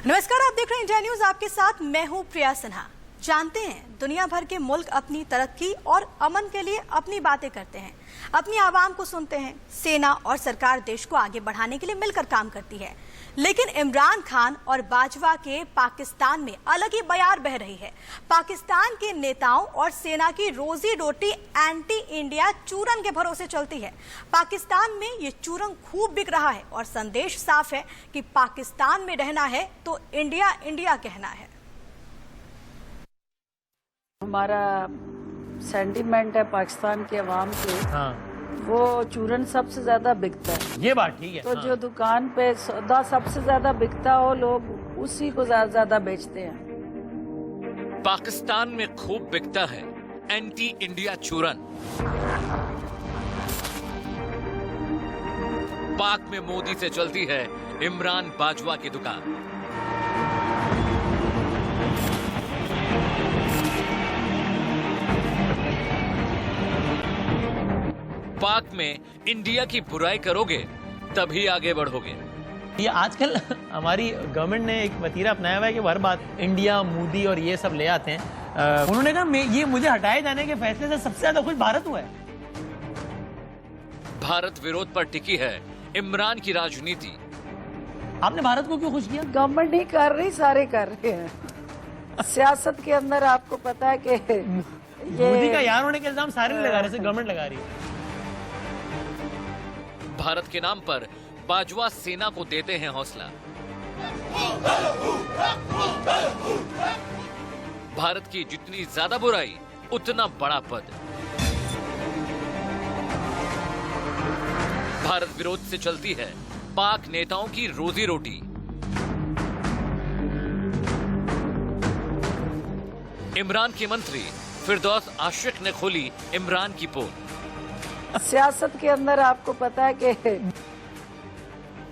नमस्कार, आप देख रहे हैं इंडिया न्यूज। आपके साथ मैं हूं प्रिया सिन्हा। जानते हैं, दुनिया भर के मुल्क अपनी तरक्की और अमन के लिए अपनी बातें करते हैं, अपनी आवाम को सुनते हैं। सेना और सरकार देश को आगे बढ़ाने के लिए मिलकर काम करती है, लेकिन इमरान खान और बाजवा के पाकिस्तान में अलग ही बयार बह रही है। पाकिस्तान के नेताओं और सेना की रोजी रोटी एंटी इंडिया चूरन के भरोसे चलती है। पाकिस्तान में ये चूरन खूब बिक रहा है और संदेश साफ है कि पाकिस्तान में रहना है तो इंडिया इंडिया कहना है। हमारा सेंटिमेंट है पाकिस्तान के अवाम के, वो चूरन सबसे ज्यादा बिकता है। ये बात ठीक है। तो जो दुकान पे सौदा सबसे ज्यादा बिकता हो, लोग उसी को ज्यादा बेचते हैं। पाकिस्तान में खूब बिकता है एंटी इंडिया चूरन। पाक में मोदी से चलती है इमरान बाजवा की दुकान। पाक में इंडिया की बुराई करोगे तभी आगे बढ़ोगे। ये आजकल हमारी गवर्नमेंट ने एक वतीरा अपनाया हुआ है कि हर बात इंडिया, मोदी और ये सब ले आते हैं। उन्होंने कहा ये मुझे हटाए जाने के फैसले से सबसे ज्यादा खुश भारत हुआ है। भारत विरोध पर टिकी है इमरान की राजनीति। आपने भारत को क्यों खुश किया? गवर्नमेंट नहीं कर रही, सारे कर रहे हैं। सियासत के अंदर आपको पता है कि मोदी का यार होने के इल्जाम सारे नहीं लगा रहे, सिर्फ गवर्नमेंट लगा रही है। भारत के नाम पर बाजवा सेना को देते हैं हौसला। भारत की जितनी ज्यादा बुराई उतना बड़ा पद। भारत विरोध से चलती है पाक नेताओं की रोजी रोटी। इमरान के मंत्री फिरदौस आशिक ने खोली इमरान की पोल। सियासत के अंदर आपको पता है कि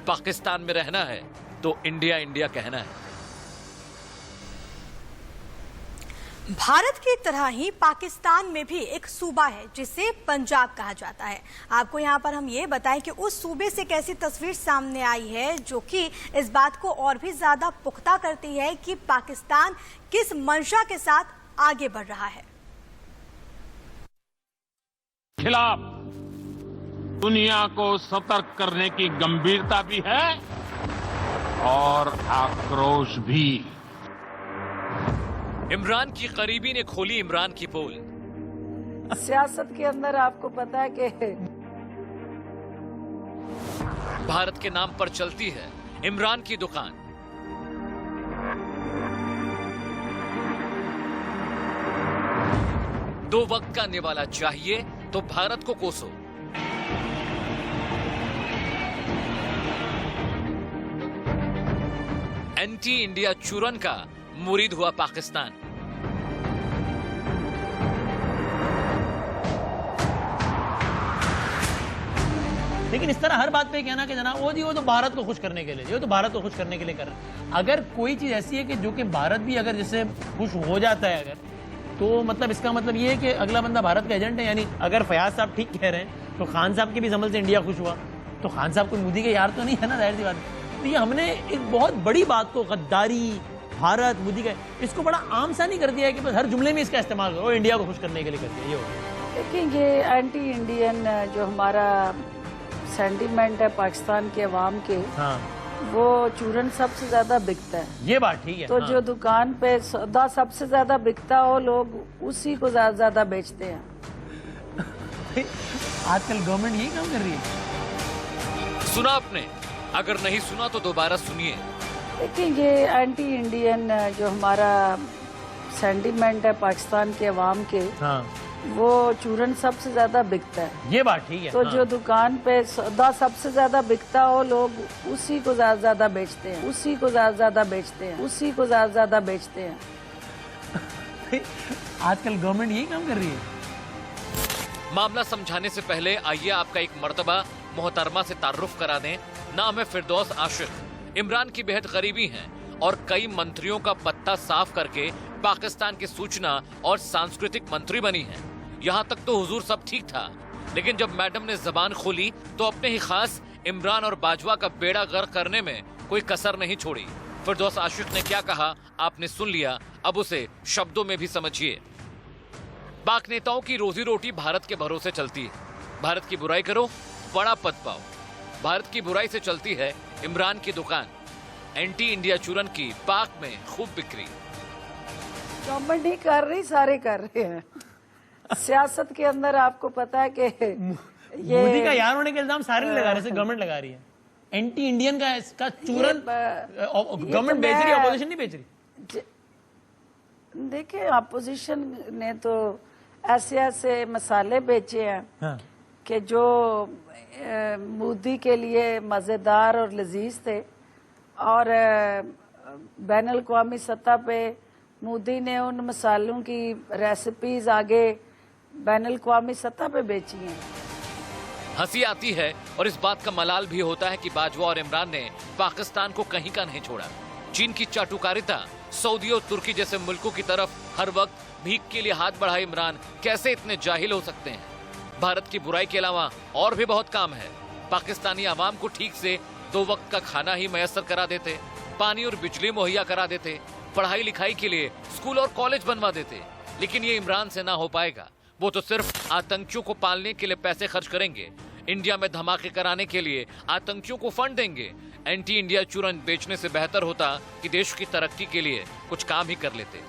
पाकिस्तान में रहना है तो इंडिया इंडिया कहना है। भारत की तरह ही पाकिस्तान में भी एक सूबा है जिसे पंजाब कहा जाता है। आपको यहाँ पर हम ये बताएं कि उस सूबे से कैसी तस्वीर सामने आई है, जो कि इस बात को और भी ज्यादा पुख्ता करती है कि पाकिस्तान किस मंशा के साथ आगे बढ़ रहा है। खिलाफ दुनिया को सतर्क करने की गंभीरता भी है और आक्रोश भी। इमरान की करीबी ने खोली इमरान की पोल। सियासत के अंदर आपको पता है कि भारत के नाम पर चलती है इमरान की दुकान। दो वक्त का निवाला चाहिए तो भारत को कोसो। एंटी इंडिया चूरन का मुरीद हुआ पाकिस्तान। लेकिन इस तरह हर बात पे कहना कि जनाब वो तो भारत को खुश करने के लिए, ये तो भारत को खुश करने के लिए कर रहे हैं। अगर कोई चीज ऐसी है कि जो कि भारत भी अगर जैसे खुश हो जाता है अगर, तो मतलब इसका मतलब ये है कि अगला बंदा भारत का एजेंट है। यानी अगर फयाज साहब ठीक कह रहे हैं तो खान साहब के भी समझ से इंडिया खुश हुआ, तो खान साहब को मोदी के यार तो नहीं है ना, जाहिर सी बात है। तो ये हमने एक बहुत बड़ी बात को, गद्दारी, भारत, मोदी का, इसको बड़ा आम सा नहीं कर दिया है कि बस हर जुमले में इसका इस्तेमाल करो, इंडिया को खुश करने के लिए कर दिया। ये देखिए, ये एंटी इंडियन जो हमारा सेंटिमेंट है पाकिस्तान के अवाम के, वो चूरन सबसे ज्यादा बिकता है। ये बात ठीक है। तो जो दुकान पे सौदा सबसे ज्यादा बिकता हो, लोग उसी को ज्यादा बेचते हैं। आजकल गवर्नमेंट यही काम कर रही है। सुना आपने? अगर नहीं सुना तो दोबारा सुनिए। देखिए, ये एंटी इंडियन जो हमारा सेंटिमेंट है पाकिस्तान के अवाम के, वो चूरन सबसे ज्यादा बिकता है। ये बात ठीक है। तो जो दुकान पे सौदा सबसे ज्यादा बिकता हो, लोग उसी को ज्यादा बेचते हैं, उसी को ज्यादा बेचते हैं, उसी को ज्यादा बेचते हैं। आजकल गवर्नमेंट यही काम कर रही है। मामला समझाने से पहले आइए आपका एक मर्तबा मोहतरमा से तारुफ करा दें। नाम है फिरदौस आशिक। इमरान की बेहद करीबी हैं और कई मंत्रियों का पत्ता साफ करके पाकिस्तान की सूचना और सांस्कृतिक मंत्री बनी हैं। यहाँ तक तो हुजूर सब ठीक था, लेकिन जब मैडम ने जबान खोली तो अपने ही खास इमरान और बाजवा का बेड़ा गर्क करने में कोई कसर नहीं छोड़ी। फिरदौस आशिक ने क्या कहा आपने सुन लिया, अब उसे शब्दों में भी समझिए। पाक नेताओं की रोजी रोटी भारत के भरोसे चलती है। भारत की बुराई करो, बड़ा पद पाओ। भारत की बुराई से चलती है इमरान की दुकान। एंटी इंडिया चूरन की पाक में खूब बिक्री। गवर्नमेंट नहीं कर रही, सारे कर रहे हैं। सियासत के अंदर आपको पता है कि ये मोदी का यार होने के इल्जाम सारे नहीं लगा रहे, सिर्फ गवर्नमेंट लगा रही है। एंटी इंडियन का इसका चूरन गवर्नमेंट बेच रही है, अपोजिशन नहीं बेच रही। देखिए, अपोजिशन ने तो ऐसे ऐसे मसाले बेचे हैं हाँ। कि जो मोदी के लिए मजेदार और लजीज थे, और बैन अल-अक़वामी सतह पे मोदी ने उन मसालों की रेसिपीज आगे बैन अल-अक़वामी सतह पे बेची हैं। हंसी आती है और इस बात का मलाल भी होता है कि बाजवा और इमरान ने पाकिस्तान को कहीं का नहीं छोड़ा। चीन की चाटुकारिता, सऊदी और तुर्की जैसे मुल्कों की तरफ हर वक्त भीख के लिए हाथ बढ़ाए इमरान कैसे इतने जाहिल हो सकते हैं। भारत की बुराई के अलावा और भी बहुत काम है। पाकिस्तानी आवाम को ठीक से 2 वक्त का खाना ही मैसर करा देते, पानी और बिजली मुहैया करा देते, पढ़ाई लिखाई के लिए स्कूल और कॉलेज बनवा देते। लेकिन ये इमरान से ना हो पाएगा। वो तो सिर्फ आतंकियों को पालने के लिए पैसे खर्च करेंगे, इंडिया में धमाके कराने के लिए आतंकियों को फंड देंगे। एंटी इंडिया चूरन बेचने से बेहतर होता कि देश की तरक्की के लिए कुछ काम ही कर लेते।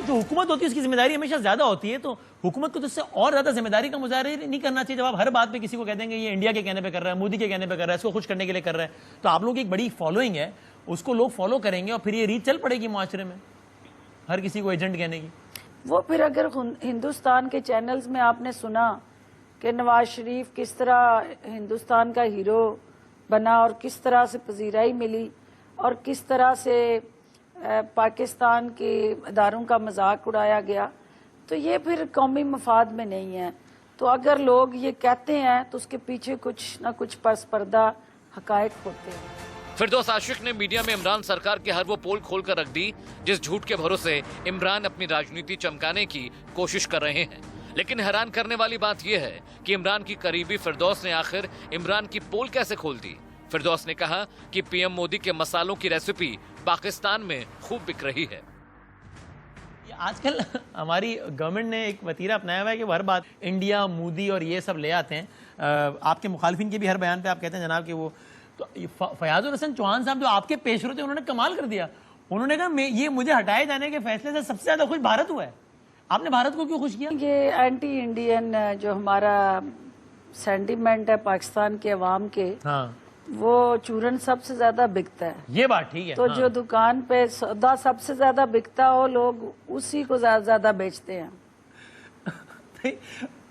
जो हुकूमत होती है उसकी जिम्मेदारी हमेशा ज्यादा होती है, तो हुकूमत को तो इससे और ज्यादा जिम्मेदारी का मुजाहरा नहीं करना चाहिए। जब आप हर बात पे किसी को कह देंगे ये इंडिया के कहने पे कर रहा है, मोदी के कहने पे कर रहा है, इसको खुश करने के लिए कर रहा है, तो आप लोगों की एक बड़ी फॉलोइंग है, उसको लोग फॉलो करेंगे और फिर ये रीच चल पड़ेगी मुआशरे में हर किसी को एजेंट कहने की। वो फिर अगर हिंदुस्तान के चैनल्स में आपने सुना कि नवाज शरीफ किस तरह हिंदुस्तान का हीरो बना और किस तरह से पजीराई मिली और किस तरह से पाकिस्तान के इदारों का मजाक उड़ाया गया, तो ये फिर कौमी मफाद में नहीं है। तो अगर लोग ये कहते हैं तो उसके पीछे कुछ ना कुछ पस पर्दा हकायक होते हैं। फिरदौस आशिक ने मीडिया में इमरान सरकार की हर वो पोल खोल कर रख दी जिस झूठ के भरोसे इमरान अपनी राजनीति चमकाने की कोशिश कर रहे हैं। लेकिन हैरान करने वाली बात यह है कि इमरान की करीबी फिरदौस ने आखिर इमरान की पोल कैसे खोल दी। फिरदौस ने कहा कि पीएम मोदी के मसालों की रेसिपी पाकिस्तान में खूब बिक रही है। आजकल हमारी गवर्नमेंट ने एक वतीरा अपनाया हुआ है कि वो हर बात इंडिया, मोदी और ये सब ले आते हैं। आपके मुखालिफिन के भी हर बयान पे आप कहते हैं जनाब कि वो तो फयाजुल हसन चौहान साहब जो आपके पेशरो थे उन्होंने कमाल कर दिया। उन्होंने कहा ये मुझे हटाए जाने के फैसले से सबसे ज्यादा खुश भारत हुआ है। आपने भारत को क्यों खुश किया? ये एंटी इंडियन जो हमारा सेंटिमेंट है पाकिस्तान के अवाम के, हाँ। वो चूरन सबसे ज्यादा बिकता है। ये बात ठीक है। तो हाँ। जो दुकान पे सौदा सबसे ज्यादा बिकता हो लोग उसी को ज्यादा बेचते हैं।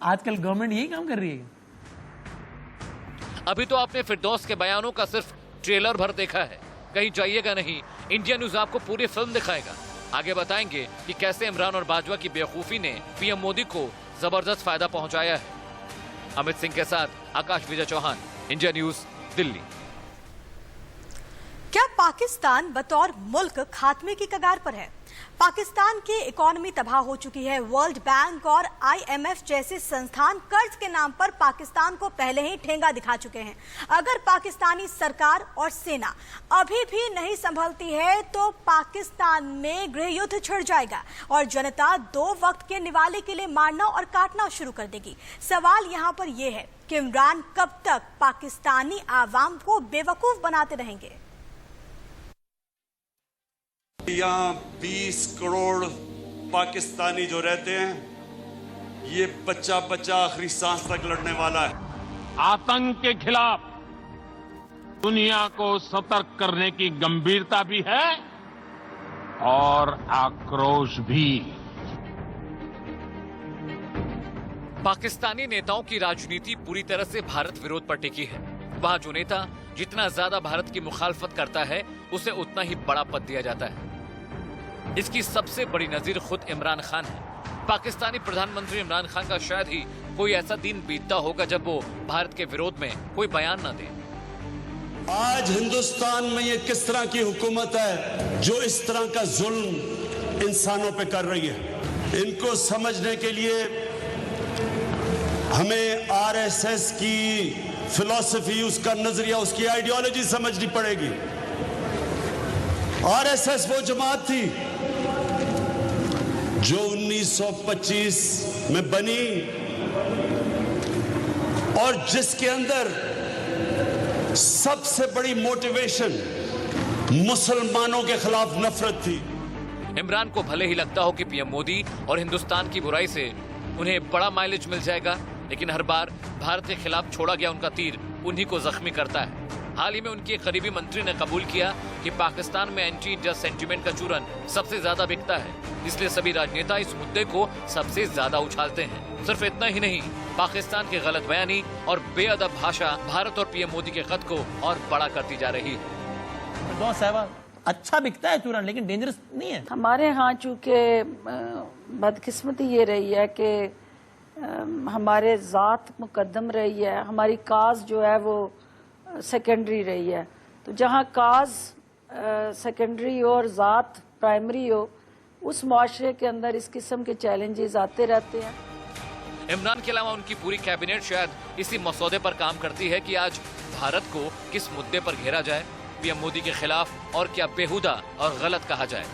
आजकल गवर्नमेंट यही काम कर रही है। अभी तो आपने फिरदौस के बयानों का सिर्फ ट्रेलर भर देखा है, कहीं जाइएगा नहीं। इंडिया न्यूज आपको पूरी फिल्म दिखाएगा। आगे बताएंगे कि कैसे इमरान और बाजवा की बेवकूफी ने पीएम मोदी को जबरदस्त फायदा पहुंचाया है। अमित सिंह के साथ आकाश विजय चौहान, इंडिया न्यूज, दिल्ली। क्या पाकिस्तान बतौर मुल्क खात्मे की कगार पर है? पाकिस्तान की इकोनॉमी तबाह हो चुकी है। वर्ल्ड बैंक और IMF जैसे संस्थान कर्ज के नाम पर पाकिस्तान को पहले ही ठेंगा दिखा चुके हैं। अगर पाकिस्तानी सरकार और सेना अभी भी नहीं संभलती है तो पाकिस्तान में गृह युद्ध छिड़ जाएगा और जनता 2 वक्त के निवाले के लिए मारना और काटना शुरू कर देगी। सवाल यहाँ पर यह है कि इमरान कब तक पाकिस्तानी आवाम को बेवकूफ बनाते रहेंगे? यहाँ 20 करोड़ पाकिस्तानी जो रहते हैं, ये बच्चा आखिरी सांस तक लड़ने वाला है। आतंक के खिलाफ दुनिया को सतर्क करने की गंभीरता भी है और आक्रोश भी। पाकिस्तानी नेताओं की राजनीति पूरी तरह से भारत विरोध पर टिकी है। वहाँ जो नेता जितना ज्यादा भारत की मुखालफत करता है उसे उतना ही बड़ा पद दिया जाता है। इसकी सबसे बड़ी नजीर खुद इमरान खान है। पाकिस्तानी प्रधानमंत्री इमरान खान का शायद ही कोई ऐसा दिन बीतता होगा जब वो भारत के विरोध में कोई बयान न दे। आज हिंदुस्तान में ये किस तरह की हुकूमत है जो इस तरह का जुल्म इंसानों पे कर रही है। इनको समझने के लिए हमें RSS की फिलॉसफी, उसका नजरिया, उसकी आइडियोलॉजी समझनी पड़ेगी। आरएसएस वो जमात थी जो 1925 में बनी और जिसके अंदर सबसे बड़ी मोटिवेशन मुसलमानों के खिलाफ नफरत थी। इमरान को भले ही लगता हो कि पीएम मोदी और हिंदुस्तान की बुराई से उन्हें बड़ा माइलेज मिल जाएगा, लेकिन हर बार भारत के खिलाफ छोड़ा गया उनका तीर उन्हीं को जख्मी करता है। हाल ही में उनके एक करीबी मंत्री ने कबूल किया कि पाकिस्तान में एंटी इंडिया सेंटीमेंट का चूरन सबसे ज्यादा बिकता है, इसलिए सभी राजनेता इस मुद्दे को सबसे ज्यादा उछालते हैं। सिर्फ इतना ही नहीं, पाकिस्तान की गलत बयानी और बेअदब भाषा भारत और पीएम मोदी के कद को और बड़ा करती जा रही है। दो सहवाग अच्छा बिकता है चूरन, लेकिन डेंजरस नहीं है। हमारे यहाँ चूँकि बदकिस्मती ये रही है कि हमारे ज़ात मुकद्दम रही है, हमारी काज जो है वो सेकेंडरी रही है। तो जहाँ काज सेकेंडरी हो और ज़ात प्राइमरी हो, उस मुआशरे के अंदर इस किस्म के चैलेंजेस आते रहते हैं। इमरान के अलावा उनकी पूरी कैबिनेट शायद इसी मसौदे पर काम करती है कि आज भारत को किस मुद्दे पर घेरा जाए, पीएम मोदी के खिलाफ और क्या बेहुदा और गलत कहा जाए।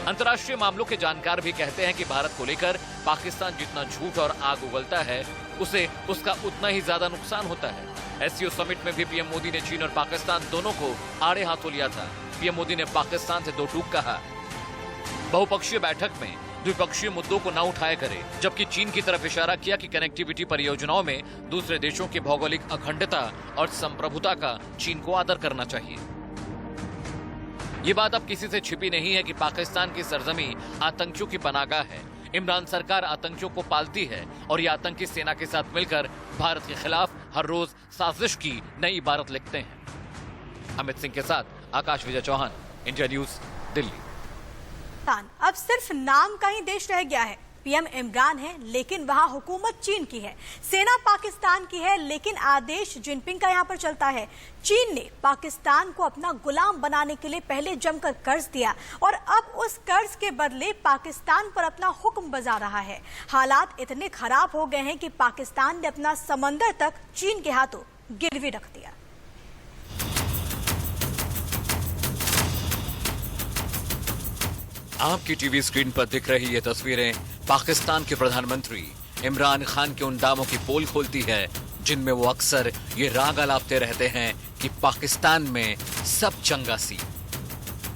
अंतर्राष्ट्रीय मामलों के जानकार भी कहते हैं कि भारत को लेकर पाकिस्तान जितना झूठ और आग उगलता है, उसे उसका उतना ही ज्यादा नुकसान होता है। एससीओ समिट में भी पीएम मोदी ने चीन और पाकिस्तान दोनों को आड़े हाथों लिया था। पीएम मोदी ने पाकिस्तान से दो टूक कहा। बहुपक्षीय बैठक में द्विपक्षीय मुद्दों को न उठाया करे, जबकि चीन की तरफ इशारा किया कि कनेक्टिविटी परियोजनाओं में दूसरे देशों की भौगोलिक अखंडता और संप्रभुता का चीन को आदर करना चाहिए। ये बात अब किसी से छिपी नहीं है कि पाकिस्तान की सरजमी आतंकियों की पनाहगाह है। इमरान सरकार आतंकियों को पालती है और ये आतंकी सेना के साथ मिलकर भारत के खिलाफ हर रोज साजिश की नई इबारत लिखते हैं। अमित सिंह के साथ आकाश विजय चौहान, इंडिया न्यूज, दिल्ली। अब सिर्फ नाम का ही देश रह गया है। पीएम इमरान है, लेकिन वहां हुकूमत चीन की है। सेना पाकिस्तान की है, लेकिन आदेश जिनपिंग का यहां पर चलता है। चीन ने पाकिस्तान को अपना गुलाम बनाने के लिए पहले जमकर कर्ज दिया और अब उस कर्ज के बदले पाकिस्तान पर अपना हुक्म बजा रहा है। हालात इतने खराब हो गए हैं कि पाकिस्तान ने अपना समंदर तक चीन के हाथों गिरवी रख दिया। आपकी टीवी स्क्रीन पर दिख रही ये तस्वीरें पाकिस्तान के प्रधानमंत्री इमरान खान के उन दावों की पोल खोलती है जिनमें वो अक्सर ये राग अलापते रहते हैं कि पाकिस्तान में सब चंगा सी।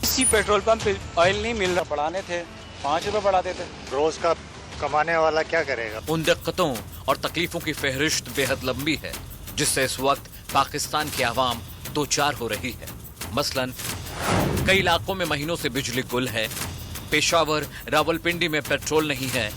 इसी पेट्रोल पंप पे ऑयल नहीं मिल रहा, बढ़ाने थे 5 रुपए बढ़ाते थे। रोज का कमाने वाला क्या करेगा। उन दिक्कतों और तकलीफों की फहरिस्त बेहद लंबी है जिससे इस वक्त पाकिस्तान की आवाम दो चार हो रही है। मसलन कई इलाकों में महीनों से बिजली गुल है, पेशावर रावलपिंडी में पेट्रोल नहीं है,